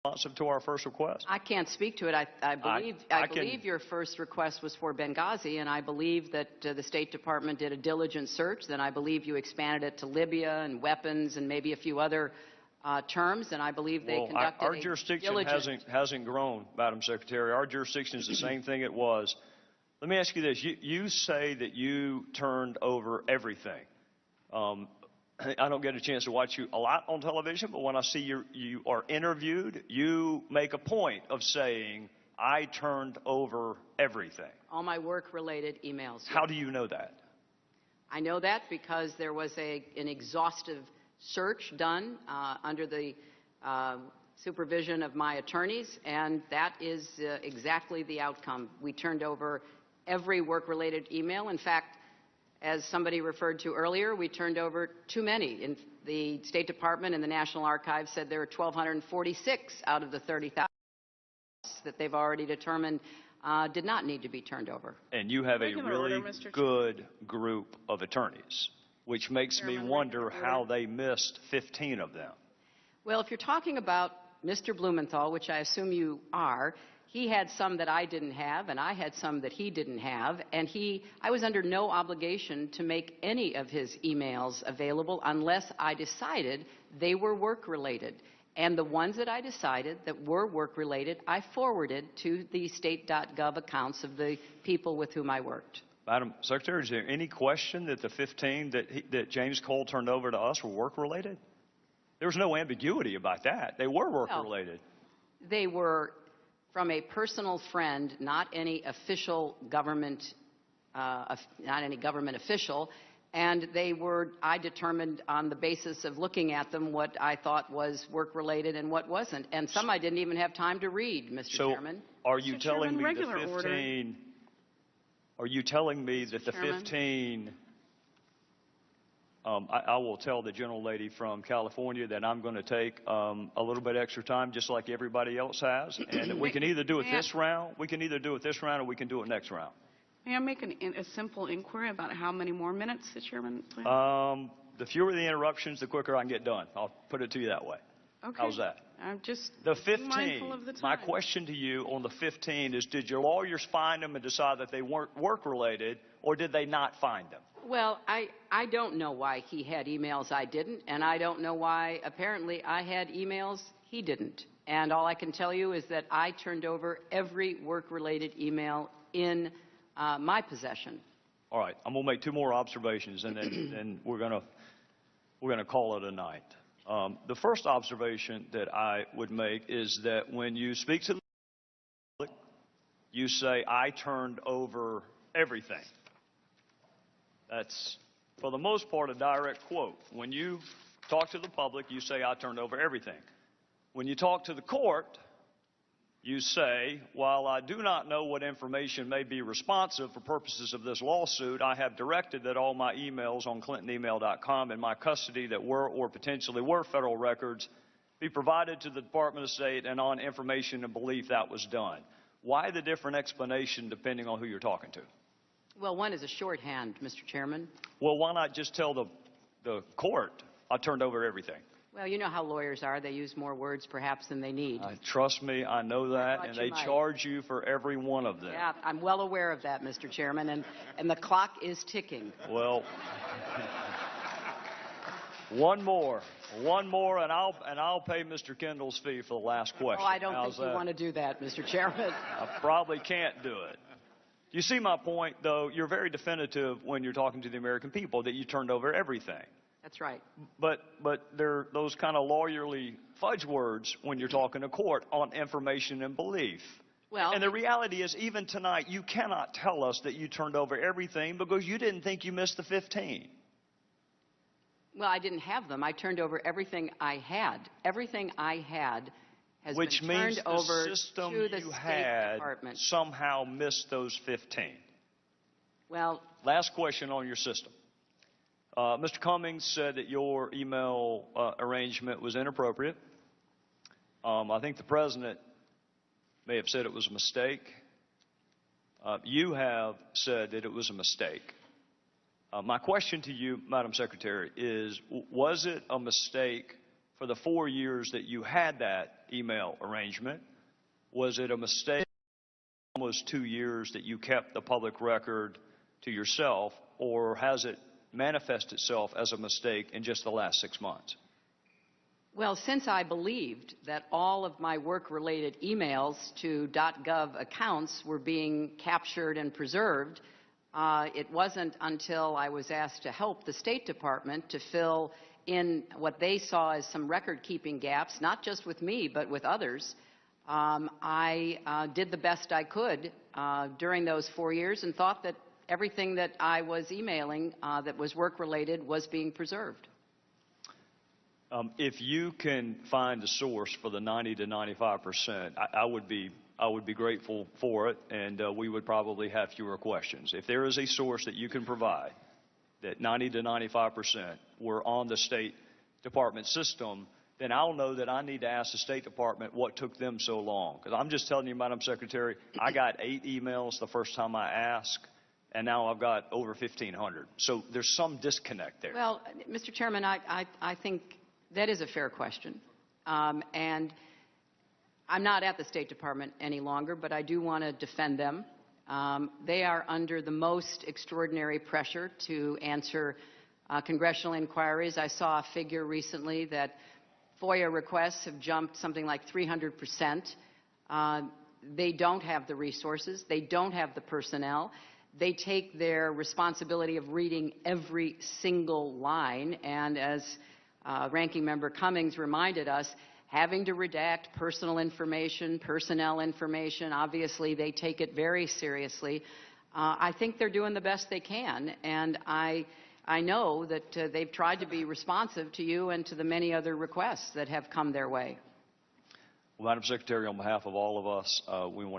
responsive to our first request? I can't speak to it. I believe your first request was for Benghazi, and I believe that the State Department did a diligent search. Then I believe you expanded it to Libya and weapons and maybe a few other terms, and I believe they conducted our jurisdiction hasn't grown, Madam Secretary. Our jurisdiction is the same thing it was. Let me ask you this. You say that you turned over everything. I don't get a chance to watch you a lot on television, but when I see you are interviewed, you make a point of saying, I turned over everything. All my work-related emails. How do you know that? I know that because there was an exhaustive search done under the supervision of my attorneys, and that is exactly the outcome. We turned over every work-related email. In fact, as somebody referred to earlier, we turned over too many. In the State Department and the National Archives said there were 1,246 out of the 30,000 that they've already determined did not need to be turned over. And you have a really good group of attorneys, which makes me wonder how they missed 15 of them. Well, if you're talking about Mr. Blumenthal, which I assume you are, he had some that I didn't have, and I had some that he didn't have, and I was under no obligation to make any of his emails available unless I decided they were work-related. And the ones that I decided that were work-related, I forwarded to the state.gov accounts of the people with whom I worked. Madam Secretary, is there any question that the 15 that James Cole turned over to us were work-related? There was no ambiguity about that. They were work-related. Well, they were from a personal friend, not any official government, not any government official, and they were, I determined on the basis of looking at them what I thought was work-related and what wasn't. And some I didn't even have time to read, Mr. Chairman. So are you telling me the 15, are you telling me that the 15, I will tell the gentle lady from California that I'm going to take a little bit extra time, just like everybody else has, and we can either do it this round, or we can do it next round. May I make a simple inquiry about how many more minutes the chairman plans? The fewer the interruptions, the quicker I can get done. I'll put it to you that way. Okay. How's that? I'm just the 15, mindful of the time. My question to you on the 15 is, did your lawyers find them and decide that they weren't work-related, or did they not find them? Well, I don't know why he had emails I didn't, and I don't know why apparently I had emails he didn't. And all I can tell you is that I turned over every work-related email in my possession. All right, I'm going to make two more observations, and then we're going to call it a night. The first observation that I would make is that when you speak to the public, you say, I turned over everything. That's, for the most part, a direct quote. When you talk to the public, you say, I turned over everything. When you talk to the court, you say, while I do not know what information may be responsive for purposes of this lawsuit, I have directed that all my emails on clintonemail.com in my custody that were or potentially were federal records be provided to the Department of State, and on information and belief that was done. Why the different explanation depending on who you're talking to? Well, one is a shorthand, Mr. Chairman. Well, why not just tell the court I turned over everything? Well, you know how lawyers are. They use more words perhaps than they need. Trust me, I know that, and they charge you for every one of them. Yeah, I'm well aware of that, Mr. Chairman, and the clock is ticking. Well, one more, and I'll pay Mr. Kendall's fee for the last question. Oh, I don't think you want to do that, Mr. Chairman. I probably can't do it. You see my point, though? You're very definitive when you're talking to the American people that you turned over everything. That's right. But there are those kind of lawyerly fudge words when you're talking to court on information and belief. Well, and the reality is, even tonight, you cannot tell us that you turned over everything because you didn't think you missed the 15. Well, I didn't have them. I turned over everything I had. Everything I had has been turned over to the State Department. Somehow missed those 15. Well, last question on your system. Mr. Cummings said that your email arrangement was inappropriate. I think the president may have said it was a mistake. You have said that it was a mistake. My question to you, Madam Secretary, is was it a mistake for the 4 years that you had that email arrangement, was it a mistake almost 2 years that you kept the public record to yourself, or has it manifest itself as a mistake in just the last 6 months? Well, since I believed that all of my work-related emails to .gov accounts were being captured and preserved, it wasn't until I was asked to help the State Department to fill in what they saw as some record-keeping gaps, not just with me, but with others. I did the best I could during those 4 years and thought that everything that I was emailing that was work-related was being preserved. If you can find a source for the 90 to 95%, I would be grateful for it, and we would probably have fewer questions. If there is a source that you can provide that 90 to 95% were on the State Department system, then I'll know that I need to ask the State Department what took them so long. Because I'm just telling you, Madam Secretary, I got 8 emails the first time I asked, and now I've got over 1,500. So there's some disconnect there. Well, Mr. Chairman, I think that is a fair question. And I'm not at the State Department any longer, but I do want to defend them. They are under the most extraordinary pressure to answer congressional inquiries. I saw a figure recently that FOIA requests have jumped something like 300%. They don't have the resources. They don't have the personnel. They take their responsibility of reading every single line, and as Ranking Member Cummings reminded us, having to redact personal information, personnel information, obviously they take it very seriously. I think they're doing the best they can, and I know that they've tried to be responsive to you and to the many other requests that have come their way. Well, Madam Secretary, on behalf of all of us, we want